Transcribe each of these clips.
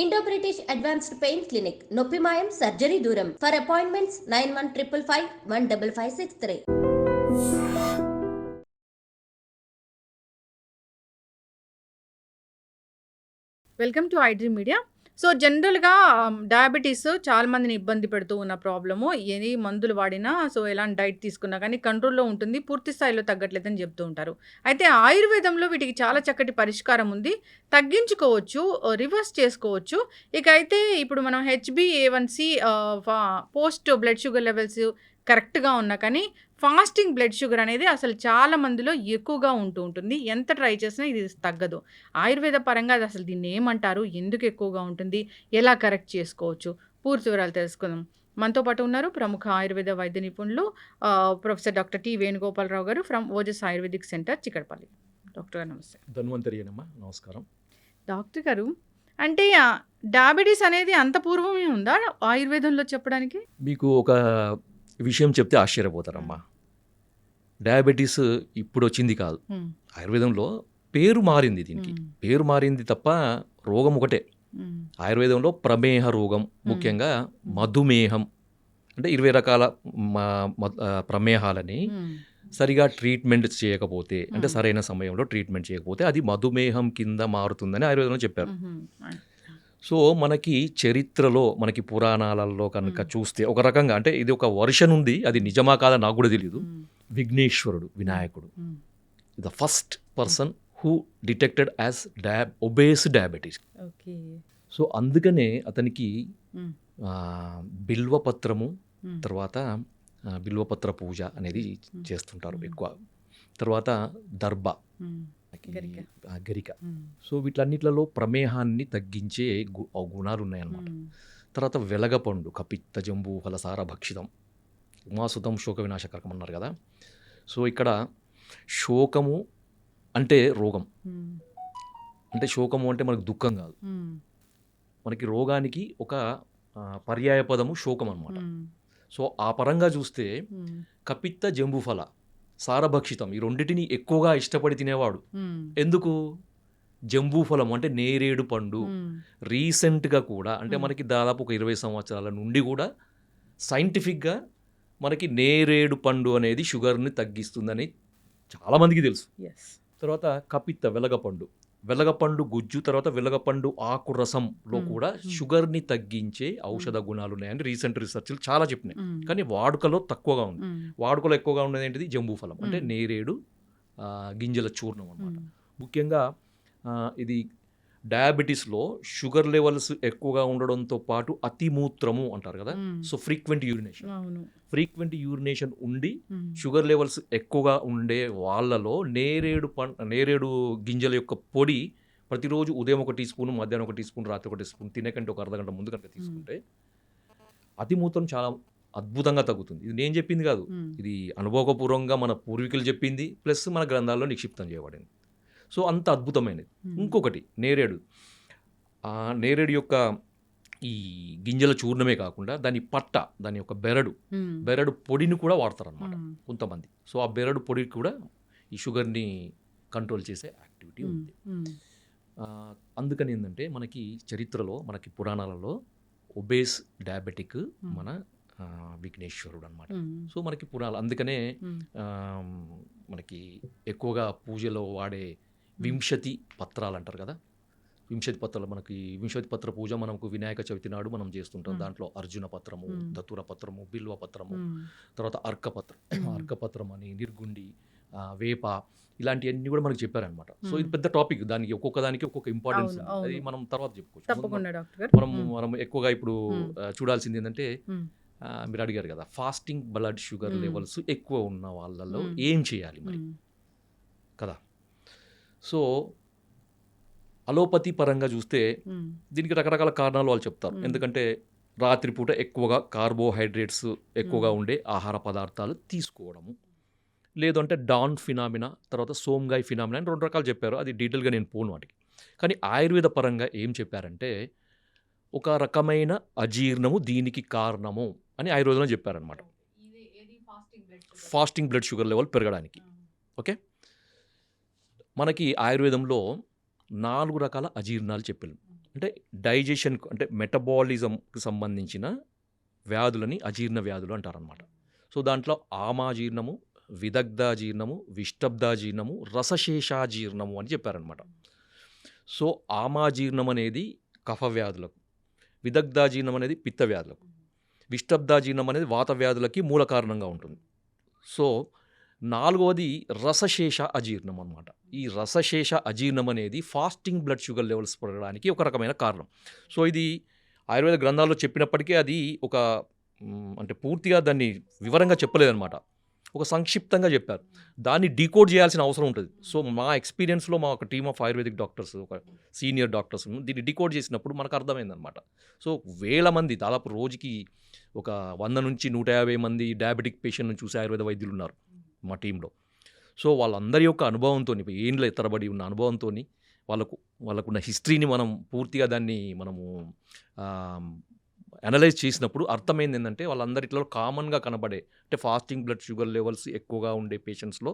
Indo British advanced pain clinic నొప్పి మాయం surgery దూరం for appointments 9155515563. Welcome to iDream media. So జనరల్గా డయాబెటీస్ చాలా మందిని ఇబ్బంది పెడుతూ ఉన్న ప్రాబ్లము. ఎన్ని మందులు వాడినా, సో ఎలాంటి డైట్ తీసుకున్నా కానీ కంట్రోల్లో ఉంటుంది, పూర్తి స్థాయిలో తగ్గట్లేదని చెప్తూ ఉంటారు. అయితే ఆయుర్వేదంలో వీటికి చాలా చక్కటి పరిష్కారం ఉంది, తగ్గించుకోవచ్చు, రివర్స్ చేసుకోవచ్చు. ఇక అయితే ఇప్పుడు మనం హెచ్బిఏవన్సి పోస్ట్ బ్లడ్ షుగర్ లెవెల్స్ కరెక్ట్గా ఉన్నా కానీ ఫాస్టింగ్ బ్లడ్ షుగర్ అనేది అసలు చాలా మందిలో ఎక్కువగా ఉంటూ ఉంటుంది. ఎంత ట్రై చేసినా ఇది తగ్గదు. ఆయుర్వేద పరంగా అది అసలు దీన్ని ఏమంటారు, ఎందుకు ఎక్కువగా ఉంటుంది, ఎలా కరెక్ట్ చేసుకోవచ్చు, పూర్తి వివరాలు తెలుసుకుందాం. మనతో పాటు ఉన్నారు ప్రముఖ ఆయుర్వేద వైద్య నిపుణులు ప్రొఫెసర్ డాక్టర్ టి వేణుగోపాలరావు గారు from Ojas ayurvedic centre, Chikkadapalli. Doctor గారు నమస్తే. ధన్వంతరి అమ్మా, నమస్కారం. డాక్టర్ గారు, అంటే డయాబెటీస్ అనేది అంత పూర్వమే ఉందా ఆయుర్వేదంలో చెప్పడానికి? మీకు ఒక విషయం చెప్తే ఆశ్చర్యపోతారమ్మా. డయాబెటీస్ ఇప్పుడు వచ్చింది కాదు, ఆయుర్వేదంలో పేరు మారింది. దీనికి పేరు మారింది తప్ప రోగం ఒకటే. ఆయుర్వేదంలో ప్రమేహ రోగం, ముఖ్యంగా మధుమేహం, అంటే 20 రకాల ప్రమేహాలని సరిగా ట్రీట్మెంట్ చేయకపోతే, అంటే సరైన సమయంలో ట్రీట్మెంట్ చేయకపోతే అది మధుమేహం కింద మారుతుందని ఆయుర్వేదంలో చెప్పారు. సో మనకి చరిత్రలో, మనకి పురాణాలలో కనుక చూస్తే ఒక రకంగా, అంటే ఇది ఒక వర్షన్ ఉంది, అది నిజమా కాదా నాకు కూడా తెలియదు. విఘ్నేశ్వరుడు, వినాయకుడు, the first person who detected as obese diabetes. So అందుకనే అతనికి బిల్వపత్రము, తర్వాత బిల్వపత్ర పూజ అనేది చేస్తుంటారు ఎక్కువ. తర్వాత దర్భ, గరిక. సో వీటన్నిట్లలో ప్రమేహాన్ని తగ్గించే గుణాలు ఉన్నాయన్నమాట. తర్వాత వెలగపండు, కపిత్త జంబూ ఫలసార భక్షితం ఉమాసుతం శోక వినాశకరకం అన్నారు కదా. సో ఇక్కడ శోకము అంటే రోగం, అంటే శోకము అంటే మనకు దుఃఖం కాదు, మనకి రోగానికి ఒక పర్యాయ పదము శోకం అన్నమాట. సో ఆ పరంగా చూస్తే కపిత్త జంబుఫల సారభక్షితం, ఈ రెండింటిని ఎక్కువగా ఇష్టపడి తినేవాడు. ఎందుకు? జంబూఫలం అంటే నేరేడు పండు. రీసెంట్గా కూడా, అంటే మనకి దాదాపు ఒక 20 సంవత్సరాల నుండి కూడా సైంటిఫిక్గా మనకి నేరేడు పండు అనేది షుగర్ని తగ్గిస్తుందని చాలామందికి తెలుసు. తర్వాత కపిత్త వెలగపండు గుజ్జు, తర్వాత వెలగపండు ఆకు రసంలో కూడా షుగర్ని తగ్గించే ఔషధ గుణాలు ఉన్నాయని రీసెంట్ రీసెర్చ్లు చాలా చెప్పినాయి. కానీ వాడుకలో తక్కువగా ఉంది. వాడుకలో ఎక్కువగా ఉన్నది ఏంటిది? జంబూఫలం, అంటే నేరేడు గింజల చూర్ణం అన్నమాట. ముఖ్యంగా ఇది డయాబెటీస్లో షుగర్ లెవెల్స్ ఎక్కువగా ఉండడంతో పాటు అతిమూత్రము అంటారు కదా. సో ఫ్రీక్వెంట్ యూరినేషన్ ఉండి షుగర్ లెవెల్స్ ఎక్కువగా ఉండే వాళ్ళలో నేరేడు గింజల యొక్క పొడి ప్రతిరోజు ఉదయం 1 టీ స్పూన్, మధ్యాహ్నం 1 టీ స్పూన్, రాత్రి 1 టీ స్పూన్, తినకంటే ఒక అర్ధగంట ముందు కనుక తీసుకుంటే అతిమూత్రం చాలా అద్భుతంగా తగ్గుతుంది. ఇది నేను చెప్పింది కాదు, ఇది అనుభవపూర్వకంగా మన పూర్వీకులు చెప్పింది, ప్లస్ మన గ్రంథాల్లో నిక్షిప్తం చేయబడింది. సో అంత అద్భుతమైనది. ఇంకొకటి నేరేడు యొక్క ఈ గింజల చూర్ణమే కాకుండా దాని దాని యొక్క బెరడు పొడిని కూడా వాడతారు అన్నమాట కొంతమంది. సో ఆ బెరడు పొడి కూడా ఈ షుగర్ని కంట్రోల్ చేసే యాక్టివిటీ ఉంది. అందుకని ఏంటంటే మనకి చరిత్రలో, మనకి పురాణాలలో ఒబేస్ డయాబెటిక్ మన విఘ్నేశ్వరుడు అనమాట. సో మనకి పురాణాలు, అందుకనే మనకి ఎక్కువగా పూజలో వాడే 20 పత్రాలు అంటారు కదా. 20 పత్రాలు, మనకి 20 పత్ర పూజ మనకు వినాయక చవితి నాడు మనం చేస్తుంటాం. దాంట్లో అర్జున పత్రము, దతుర పత్రము, బిల్వ పత్రము, తర్వాత అర్కపత్రం అని, నిర్గుండి, వేప, ఇలాంటివన్నీ కూడా మనకు చెప్పారనమాట. సో ఇది పెద్ద టాపిక్, దానికి ఒక్కొక్క దానికి ఒక్కొక్క ఇంపార్టెన్స్ ఉంది. అది మనం తర్వాత చెప్పుకోవచ్చు. మనం ఎక్కువగా ఇప్పుడు చూడాల్సింది ఏంటంటే, మీరు అడిగారు కదా, ఫాస్టింగ్ బ్లడ్ షుగర్ లెవెల్స్ ఎక్కువ ఉన్న వాళ్ళలో ఏం చేయాలి మరి కదా. సో అలోపతి పరంగా చూస్తే దీనికి రకరకాల కారణాలు వాళ్ళు చెప్తారు. ఎందుకంటే రాత్రిపూట ఎక్కువగా కార్బోహైడ్రేట్స్ ఎక్కువగా ఉండే ఆహార పదార్థాలు తీసుకోవడము, లేదంటే డాన్ ఫినామినా, తర్వాత సోమ్గాయ్ ఫినామినా అని 2 రకాలు చెప్పారు. అది డీటెయిల్గా నేను పోను వాటికి. కానీ ఆయుర్వేద పరంగా ఏం చెప్పారంటే, ఒక రకమైన అజీర్ణము దీనికి కారణము అని ఆయుర్వేదంలో చెప్పారనమాట, ఫాస్టింగ్ బ్లడ్ షుగర్ లెవెల్ పెరగడానికి. ఓకే, మనకి ఆయుర్వేదంలో 4 రకాల అజీర్ణాలు చెప్పారు. అంటే డైజెషన్ అంటే మెటబాలిజంకి సంబంధించిన వ్యాధులని అజీర్ణ వ్యాధులు అంటారనమాట. సో దాంట్లో ఆమాజీర్ణము, విదగ్ధాజీర్ణము, విష్టబ్దాజీర్ణము, రసశేషాజీర్ణము అని చెప్పారనమాట. సో ఆమాజీర్ణం అనేది కఫ వ్యాధులకు, విదగ్ధాజీర్ణం అనేది పిత్త వ్యాధులకు, విష్టబ్దాజీర్ణం అనేది వాత వ్యాధులకి మూల కారణంగా ఉంటుంది. సో 4వది రసశేష అజీర్ణం అనమాట. ఈ రసశేష అజీర్ణం అనేది ఫాస్టింగ్ బ్లడ్ షుగర్ లెవెల్స్ పెరగడానికి ఒక రకమైన కారణం. సో ఇది ఆయుర్వేద గ్రంథాల్లో చెప్పినప్పటికీ అది ఒక అంటే పూర్తిగా దాన్ని వివరంగా చెప్పలేదన్నమాట. ఒక సంక్షిప్తంగా చెప్పారు. దాన్ని డీకోడ్ చేయాల్సిన అవసరం ఉంటుంది. సో మా ఎక్స్పీరియన్స్లో మా ఒక టీమ్ ఆఫ్ ఆయుర్వేదిక్ డాక్టర్స్, ఒక సీనియర్ డాక్టర్స్ దీన్ని డీకోడ్ చేసినప్పుడు మనకు అర్థమైందనమాట. సో వేల మంది, దాదాపు రోజుకి ఒక 100 నుంచి 150 మంది డయాబెటిక్ పేషెంట్ని చూసే ఆయుర్వేద వైద్యులు ఉన్నారు మా టీంలో. సో వాళ్ళందరి యొక్క అనుభవంతో, ఏండ్ల ఎత్తరబడి ఉన్న అనుభవంతో, వాళ్ళకున్న హిస్టరీని మనం పూర్తిగా దాన్ని మనము అనలైజ్ చేసినప్పుడు అర్థమైంది ఏంటంటే వాళ్ళందరిలో కామన్గా కనబడే, అంటే ఫాస్టింగ్ బ్లడ్ షుగర్ లెవెల్స్ ఎక్కువగా ఉండే పేషెంట్స్లో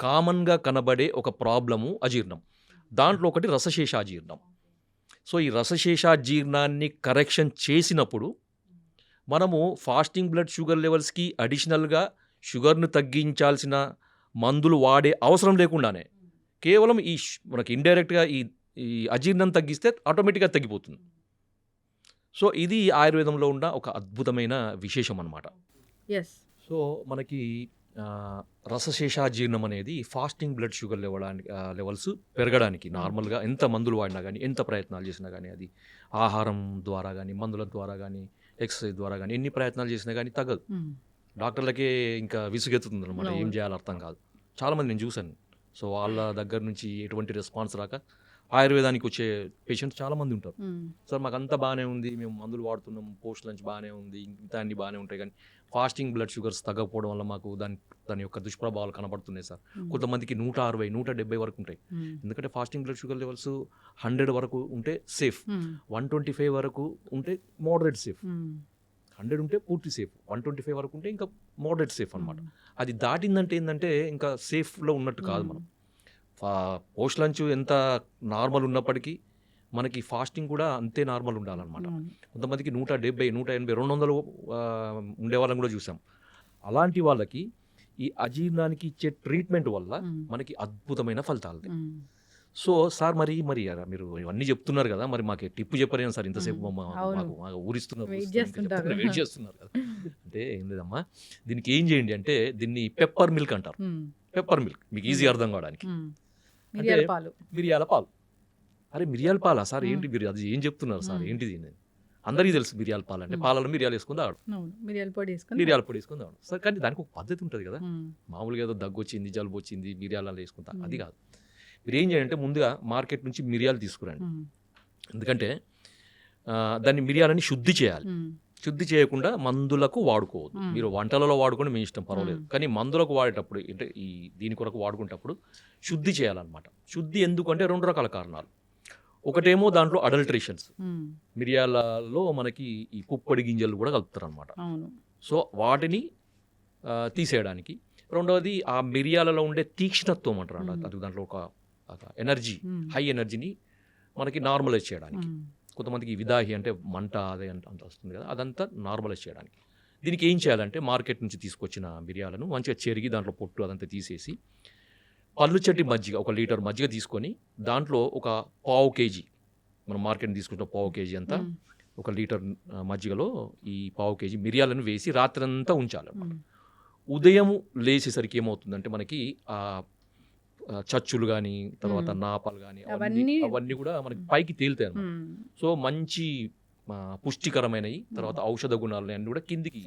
కామన్గా కనబడే ఒక ప్రాబ్లము అజీర్ణం. దాంట్లో ఒకటి రసశేషాజీర్ణం. సో ఈ రసశేషాజీర్ణాన్ని కరెక్షన్ చేసినప్పుడు మనము ఫాస్టింగ్ బ్లడ్ షుగర్ లెవెల్స్కి అడిషనల్గా షుగర్ను తగ్గించాల్సిన మందులు వాడే అవసరం లేకుండానే కేవలం మనకి ఇండైరెక్ట్గా ఈ అజీర్ణం తగ్గిస్తే ఆటోమేటిక్గా తగ్గిపోతుంది. సో ఇది ఆయుర్వేదంలో ఉన్న ఒక అద్భుతమైన విశేషం అన్నమాట. సో మనకి రసశేషాజీర్ణం అనేది ఫాస్టింగ్ బ్లడ్ షుగర్ లెవెల్స్ పెరగడానికి నార్మల్గా ఎంత మందులు వాడినా కానీ, ఎంత ప్రయత్నాలు చేసినా కానీ, అది ఆహారం ద్వారా కానీ, మందుల ద్వారా కానీ, ఎక్సర్సైజ్ ద్వారా కానీ ఎన్ని ప్రయత్నాలు చేసినా కానీ తగ్గదు. డాక్టర్లకే ఇంకా విసుగెత్తుతుంది అనమాట, ఏం చేయాలో అర్థం కాదు. చాలామంది నేను చూశాను. సో వాళ్ళ దగ్గర నుంచి ఎటువంటి రెస్పాన్స్ రాక ఆయుర్వేదానికి వచ్చే పేషెంట్స్ చాలామంది ఉంటారు. సార్ మాకు అంతా బాగానే ఉంది, మేము మందులు వాడుతున్నాం, పోస్ట్ లంచ్ బాగానే ఉంది, ఇంత అన్ని బాగానే ఉంటాయి, కానీ ఫాస్టింగ్ బ్లడ్ షుగర్స్ తగ్గకపోవడం వల్ల మాకు దాని యొక్క దుష్ప్రభావాలు కనబడుతున్నాయి సార్. కొంతమందికి 160, 170 వరకు ఉంటాయి. ఎందుకంటే ఫాస్టింగ్ బ్లడ్ షుగర్ లెవెల్స్ 100 వరకు ఉంటే సేఫ్, 125 వరకు ఉంటే మోడరేట్ సేఫ్, 100 ఉంటే పూర్తి సేఫ్, 125 వరకు ఉంటే ఇంకా మోడరేట్ సేఫ్ అనమాట. అది దాటిందంటే ఏంటంటే ఇంకా సేఫ్లో ఉన్నట్టు కాదు. మనం పోస్ట్ లంచ్ ఎంత నార్మల్ ఉన్నప్పటికీ మనకి ఫాస్టింగ్ కూడా అంతే నార్మల్ ఉండాలన్నమాట. కొంతమందికి 170, 180, 200 ఉండే వాళ్ళని కూడా చూసాం. అలాంటి వాళ్ళకి ఈ అజీర్ణానికి ఇచ్చే ట్రీట్మెంట్ వల్ల మనకి అద్భుతమైన ఫలితాలు. సో సార్ మరి మీరు ఇవన్నీ చెప్తున్నారు కదా, మరి మాకు టిప్పు చెప్పలేను సార్, ఇంతసేపు మాకు ఊరిస్తున్నారు, వెయిట్ చేస్తున్నారు కదా. అంటే ఏం లేదమ్మా, దీనికి ఏం చేయండి అంటే దీన్ని పెప్పర్ మిల్క్ అంటారు. పెప్పర్ మిల్క్ మీకు ఈజీ అర్థం కావడానికి, మిరియాల పాలు. అరే మిరియాల పాలా సార్, ఏంటి మీరు అది ఏం చెప్తున్నారు సార్, ఏంటిది? అందరికీ తెలుసు మిరియాల పాలు అంటే పాలలో మిరియాలు వేసుకుని తాగడం, మిరియాల పొడి వేసుకుని తాగడం సార్. కానీ దానికి ఒక పద్ధతి ఉంటుంది కదా. మామూలుగా ఏదో దగ్గు వచ్చింది, జలుబు వచ్చింది, మిరియాలలో వేసుకుంటా, అది కాదు. మీరు ఏం చేయాలంటే ముందుగా మార్కెట్ నుంచి మిరియాలు తీసుకురండి. ఎందుకంటే దాన్ని మిరియాలని శుద్ధి చేయాలి. శుద్ధి చేయకుండా మందులకు వాడుకోవద్దు. మీరు వంటలలో వాడుకొని మీ ఇష్టం, పర్వాలేదు. కానీ మందులకు వాడేటప్పుడు, అంటే దీని కొరకు వాడుకునేటప్పుడు శుద్ధి చేయాలన్నమాట. శుద్ధి ఎందుకంటే 2 రకాల కారణాలు. ఒకటేమో దాంట్లో అడల్ట్రేషన్స్, మిరియాలలో మనకి ఈ పుప్పొడి గింజలు కూడా కలుపుతారు అనమాట. సో వాటిని తీసేయడానికి. రెండవది ఆ మిరియాలలో ఉండే తీక్ష్ణత్వం అంటారు, అది దాంట్లో ఒక ఎనర్జీ, హై ఎనర్జీని మనకి నార్మలైజ్ చేయడానికి. కొంతమందికి విదాహి అంటే మంట అదే అంత వస్తుంది కదా, అదంతా నార్మలైజ్ చేయడానికి. దీనికి ఏం చేయాలంటే మార్కెట్ నుంచి తీసుకొచ్చిన మిరియాలను మంచిగా చెరిగి దాంట్లో పొట్టు అదంతా తీసేసి పళ్ళు చెట్టి మజ్జిగ, 1 లీటర్ మజ్జిగ తీసుకొని దాంట్లో ఒక 1/2 కేజీ, మనం మార్కెట్ తీసుకుంటున్న 1/2 కేజీ అంతా 1 లీటర్ మజ్జిగలో ఈ 1/2 కేజీ మిరియాలను వేసి రాత్రంతా ఉంచాలన్నమాట. ఉదయం లేచేసరికి ఏమవుతుందంటే మనకి ఆ చచ్చులు కానీ, తర్వాత నాపాలు కానీ, అవన్నీ కూడా మనకి పైకి తేలుతాయి అన్నమాట. సో మంచి పుష్టికరమైనవి, తర్వాత ఔషధ గుణాలు అన్నీ కూడా కిందికి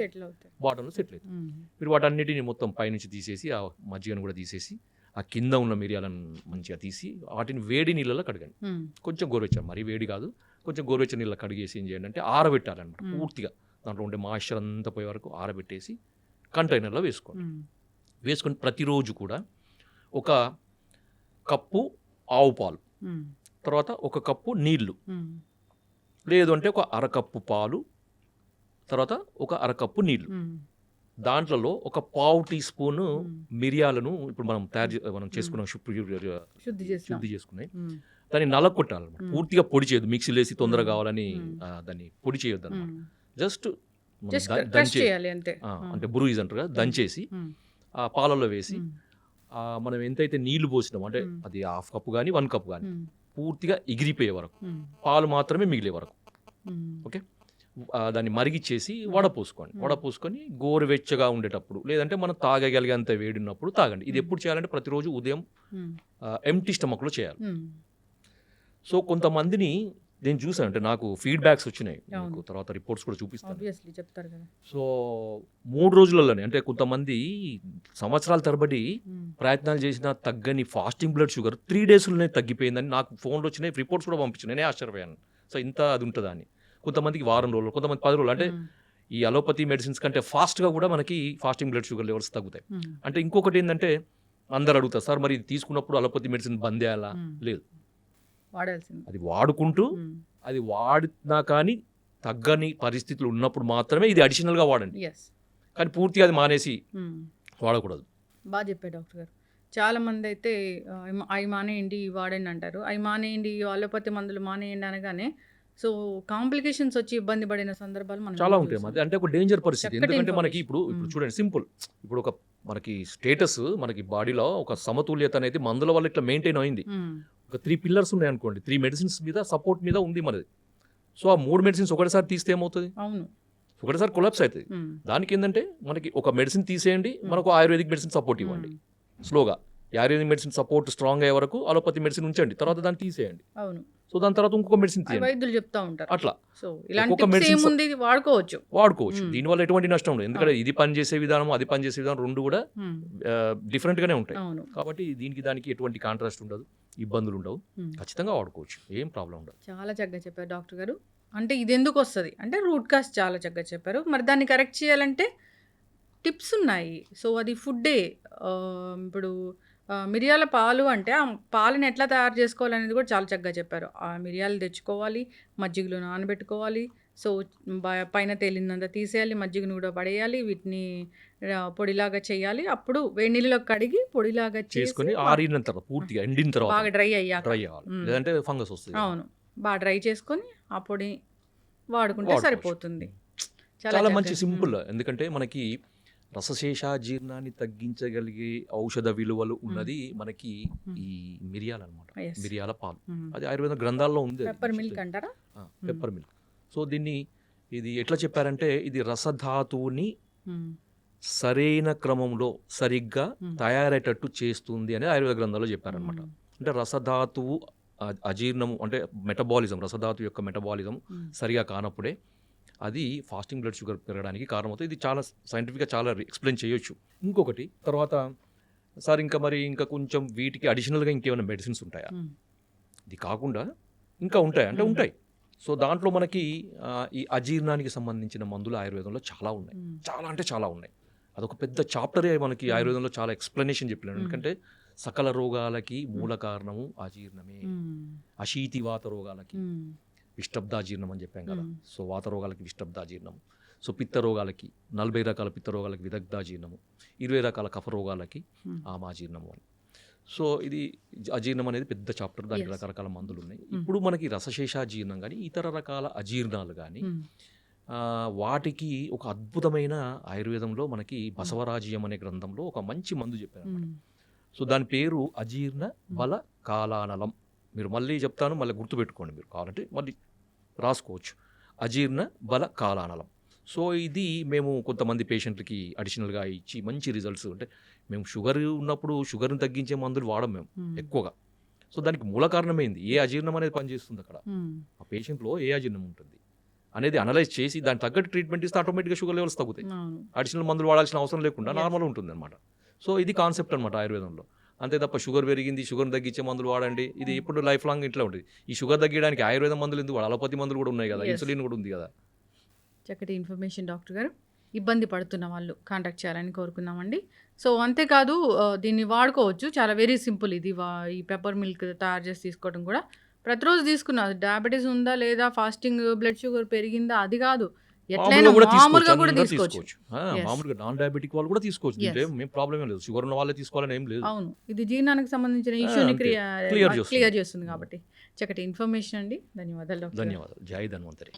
బాటంలో సెటిల్ అవుతాయి. మీరు వాటన్నిటిని మొత్తం పైనుంచి తీసేసి ఆ మజ్జిగను కూడా తీసేసి ఆ కింద ఉన్న మిరియాలను మంచిగా తీసి వాటిని వేడి నీళ్ళలో కడగండి. కొంచెం గోరువెచ్చని, మరీ వేడి కాదు, కొంచెం గోరువెచ్చని నీళ్ళలో కడిగేసి ఏం చేయండి అంటే ఆరబెట్టాలన్నమాట. పూర్తిగా దాంట్లో ఉండే మాయిశ్చర్ అంతా పోయే వరకు ఆరబెట్టేసి కంటైనర్లో వేసుకోండి. వేసుకొని ప్రతిరోజు కూడా 1 కప్పు ఆవు పాలు, తర్వాత 1 కప్పు నీళ్లు, లేదు అంటే 1/2 కప్పు పాలు, తర్వాత 1/2 కప్పు నీళ్లు, దాంట్లో 1/4 టీ స్పూన్ మిరియాలను ఇప్పుడు మనం చేసుకున్నాం, శుద్ధి చేసుకున్నాయి, దాన్ని నలగొట్టాలన్నమాట. పూర్తిగా పొడి చేయొద్దు, మిక్సీలో వేసి తొందరగా కావాలని దాన్ని పొడి చేయొద్దు అనమాట. జస్ట్ చేయాలి అంతే. అంటే బురుయిజ్ అంటారు కదా, దంచేసి ఆ పాలలో వేసి మనం ఎంతైతే నీళ్లు పోసినాం అంటే అది 1/2 కప్పు కానీ 1 కప్పు కానీ పూర్తిగా ఎగిరిపోయే వరకు, పాలు మాత్రమే మిగిలే వరకు ఓకే దాన్ని మరిగిచ్చేసి వడపోసుకొని గోరువెచ్చగా ఉండేటప్పుడు, లేదంటే మనం తాగగలిగేంత వేడినప్పుడు తాగండి. ఇది ఎప్పుడు చేయాలంటే ప్రతిరోజు ఉదయం ఎంప్టీ స్టమక్లో చేయాలి. సో కొంతమందిని నేను చూసాను, అంటే నాకు ఫీడ్బ్యాక్స్ వచ్చినాయి, నాకు తర్వాత రిపోర్ట్స్ కూడా చూపిస్తాను. చెప్తారు కదా. సో 3 రోజులలోనే, అంటే కొంతమంది సంవత్సరాల తరబడి ప్రయత్నాలు చేసినా తగ్గని ఫాస్టింగ్ బ్లడ్ షుగర్ 3 డేస్లోనే తగ్గిపోయిందని నాకు ఫోన్లో వచ్చినాయి, రిపోర్ట్స్ కూడా పంపించాను. నేనే ఆశ్చర్యపోయాను. సో ఇంత అది ఉంటుందా అని. కొంతమందికి వారం రోజులు, కొంతమంది 10 రోజులు. అంటే ఈ అలోపతి మెడిసిన్స్ కంటే ఫాస్ట్గా కూడా మనకి ఫాస్టింగ్ బ్లడ్ షుగర్ లెవెల్స్ తగ్గుతాయి. అంటే ఇంకొకటి ఏంటంటే అందరు అడుగుతారు, సార్ మరి ఇది తీసుకున్నప్పుడు అలోపతి మెడిసిన్ బంద్ చేయాలా? లేదు, అది వాడుకుంటూ అది వాడినా కానీ తగ్గని పరిస్థితులు ఉన్నప్పుడు మాత్రమే ఇది అడిషనల్గా వాడండి. కానీ పూర్తిగా అది మానేసి వాడకూడదు. బాగా చెప్పారు డాక్టర్ గారు. చాలా మంది అయితే అవి మానేయండి వాడండి అంటారు. అవి మానేయండి, అలోపతి మందులు మానేయండి అనగానే సో కాంప్లికేషన్స్ వచ్చి ఇబ్బంది పడిన సందర్భాలు మనం చాలా ఉంటాయి. అది అంటే ఒక డేంజర్ పరిస్థితి. ఎందుకంటే మనకి ఇప్పుడు చూడండి, సింపుల్, ఇప్పుడు ఒక మనకి స్టేటస్, మనకి బాడీలో ఒక సమతుల్యత అనేది మందుల వల్ల ఇట్లా మెయింటైన్ అయింది. ఒక 3 పిల్లర్స్ ఉన్నాయి అనుకోండి, 3 మెడిసిన్స్ మీద సపోర్ట్ మీద ఉంది మనది. సో ఆ 3 మెడిసిన్స్ ఒకటిసారి తీస్తే ఏమవుతుంది? ఒకటిసారి కొలాప్స్ అవుతుంది. దానికి ఏంటంటే మనకి ఒక మెడిసిన్ తీసేయండి, మనకు ఆయుర్వేదిక్ మెడిసిన్ సపోర్ట్ ఇవ్వండి. స్లోగా ఆయుర్వేదిక్ మెడిసిన్ సపోర్ట్ స్ట్రాంగ్ అయ్యే వరకు అలోపతి మెడిసిన్ ఉంచండి, తర్వాత దాన్ని తీసేయండి. సో దాని తర్వాత ఇంకొక మెడిసిన్ వైద్యులు చెప్తా ఉంటారు అట్లా. సో ఇలాంటి మెడిసిన్ వాడుకోవచ్చు. దీనివల్ల ఎటువంటి నష్టం లేదు. ఎందుకంటే ఇది పనిచేసే విధానం, అది పనిచేసే విధానం రెండు కూడా డిఫరెంట్ గానే ఉంటాయి. కాబట్టి దీనికి దానికి ఎటువంటి కాంట్రాస్ట్ ఉండదు, ఇబ్బందులు ఉండవు, ఖచ్చితంగా వాడుకోవచ్చు, ఏం ప్రాబ్లం ఉండదు. చాలా చక్కగా చెప్పారు డాక్టర్ గారు. అంటే ఇది ఎందుకు వస్తుంది అంటే రూట్ కాజ్ చాలా చక్కగా చెప్పారు. మరి దాన్ని కరెక్ట్ చేయాలంటే టిప్స్ ఉన్నాయి. సో అది ఫుడ్డే. ఇప్పుడు మిరియాల పాలు అంటే ఆ పాలని ఎట్లా తయారు చేసుకోవాలనేది కూడా చాలా చక్కగా చెప్పారు. ఆ మిరియాలు తెచ్చుకోవాలి, మజ్జిగలో నానబెట్టుకోవాలి. సో పైన తేలినంత తీసేయాలి, మజ్జిగను కూడా పడేయాలి, వీటిని పొడిలాగా చేయాలి. అప్పుడు వేడి నీళ్ళలో కడిగి పొడిలాగా చేసుకొని ఆరిన తర్వాత పూర్తిగా ఎండిన తర్వాత బాగా డ్రై అయ్యాక, లేదంటే ఫంగస్ వస్తుంది. అవును, బాగా డ్రై చేసుకొని ఆ పొడి వాడుకుంటే సరిపోతుంది. చాలా మంచి సింపుల్. ఎందుకంటే మనకి రసశేషాజీర్ణాన్ని తగ్గించగలిగే ఔషధ విలువలు ఉన్నది మనకి ఈ మిరియాలు అనమాట. మిరియాల పాలు, అది ఆయుర్వేద గ్రంథాల్లో ఉంది. పెప్పర్ మిల్క్ అంటారా? Pepper milk. సో ఇది ఎట్లా చెప్పారంటే ఇది రసధాతువుని సరైన క్రమంలో సరిగ్గా తయారయ్యేటట్టు చేస్తుంది అని ఆయుర్వేద గ్రంథాల్లో చెప్పారనమాట. అంటే రసధాతువు అజీర్ణము అంటే మెటబాలిజం, రసధాతువు యొక్క మెటబాలిజం సరిగా కానప్పుడే అది ఫాస్టింగ్ బ్లడ్ షుగర్ పెరగడానికి కారణమవుతుంది. ఇది చాలా సైంటిఫిక్గా చాలా ఎక్స్ప్లెయిన్ చేయొచ్చు. ఇంకొకటి తర్వాత సార్ ఇంకా కొంచెం వీటికి అడిషనల్గా ఇంకేమైనా మెడిసిన్స్ ఉంటాయా? ఇది కాకుండా ఇంకా ఉంటాయి అంటే ఉంటాయి. సో దాంట్లో మనకి ఈ అజీర్ణానికి సంబంధించిన మందులు ఆయుర్వేదంలో చాలా ఉన్నాయి, చాలా అంటే చాలా ఉన్నాయి. అదొక పెద్ద చాప్టరే మనకి ఆయుర్వేదంలో చాలా ఎక్స్ప్లెనేషన్ చెప్పినాడు. ఎందుకంటే సకల రోగాలకి మూల కారణము అజీర్ణమే. అశీతివాత రోగాలకి విష్టబ్దాజీర్ణం అని చెప్పాం కదా. సో వాత రోగాలకి విష్టబ్దాజీర్ణం. సో పిత్త రోగాలకి 40 రకాల పిత్త రోగాలకి విదగ్ధాజీర్ణము, 20 రకాల కఫ రోగాలకి ఆమాజీర్ణము అని. సో ఇది అజీర్ణం అనేది పెద్ద చాప్టర్, దానికి రకరకాల మందులు ఉన్నాయి. ఇప్పుడు మనకి రసశేషాజీర్ణం కానీ ఇతర రకాల అజీర్ణాలు కానీ వాటికి ఒక అద్భుతమైన ఆయుర్వేదంలో మనకి బసవరాజ్యం అనే గ్రంథంలో ఒక మంచి మందు చెప్పారు. సో దాని పేరు అజీర్ణ బల కాలానలం. మీరు మళ్ళీ చెప్తాను, మళ్ళీ గుర్తుపెట్టుకోండి, మీరు కావాలంటే మళ్ళీ రాసుకోవచ్చు. అజీర్ణ బల కాలానలం. సో ఇది మేము కొంతమంది పేషెంట్లకి అడిషనల్గా ఇచ్చి మంచి రిజల్ట్స్. అంటే మేము షుగర్ ఉన్నప్పుడు షుగర్ని తగ్గించే మందులు వాడం మేము ఎక్కువగా. సో దానికి మూల కారణమైంది ఏ అజీర్ణం అనేది పనిచేస్తుంది అక్కడ, ఆ పేషెంట్లో ఏ అజీర్ణం ఉంటుంది అనేది అనలైజ్ చేసి దానికి తగ్గట్టు ట్రీట్మెంట్ ఇస్తే ఆటోమేటిక్గా షుగర్ లెవెల్స్ తగ్గుతాయి. అడిషనల్ మందులు వాడాల్సిన అవసరం లేకుండా నార్మల్ ఉంటుంది అనమాట. సో ఇది కాన్సెప్ట్ అనమాట ఆయుర్వేదంలో. అంతే తప్ప షుగర్ పెరిగింది, షుగర్ తగ్గించే మందులు వాడండి, ఇది ఎప్పుడు లైఫ్ లాంగ్ ఇట్లా ఉంటుంది. ఈ షుగర్ తగ్గడానికి ఆయుర్వేద మందులు ఎందుకు, అలోపతి మందులు కూడా ఉన్నాయి కదా, ఇన్సులిన్ కూడా ఉంది కదా. చక్కటి ఇన్ఫర్మేషన్ డాక్టర్ గారు. ఇబ్బంది పడుతున్న వాళ్ళు కాంటాక్ట్ చేయాలని కోరుకున్నామండి. సో అంతేకాదు దీన్ని వాడుకోవచ్చు, చాలా వెరీ సింపుల్. ఇది ఈ పెప్పర్ మిల్క్ తయారు చేసి తీసుకోవడం కూడా ప్రతిరోజు తీసుకున్నా, డయాబెటీస్ ఉందా లేదా, ఫాస్టింగ్ బ్లడ్ షుగర్ పెరిగిందా అది కాదు, ఎట్లయినా మామూలుగా కూడా అందరూ తీసుకోవచ్చు. Yes. మామూలుగా నాన్ డయాబెటిక్ వాళ్ళు కూడా తీసుకోవచ్చు. Yes. దీంట్లో ఏం ప్రాబ్లమే లేదు. షుగర్ ఉన్న వాళ్ళే తీసుకోవాలని ఏం లేదు. అవును, ఇది జీర్ణానికి సంబంధించిన ఇష్యూని అంతే. క్లియర్ Clear చేస్తుంది కాబట్టి చక్కటి ఇన్ఫర్మేషన్ అండి. ధన్యవాదాలు డాక్టర్ గారు. ధన్యవాదాలు. జై ధన్వంతరి.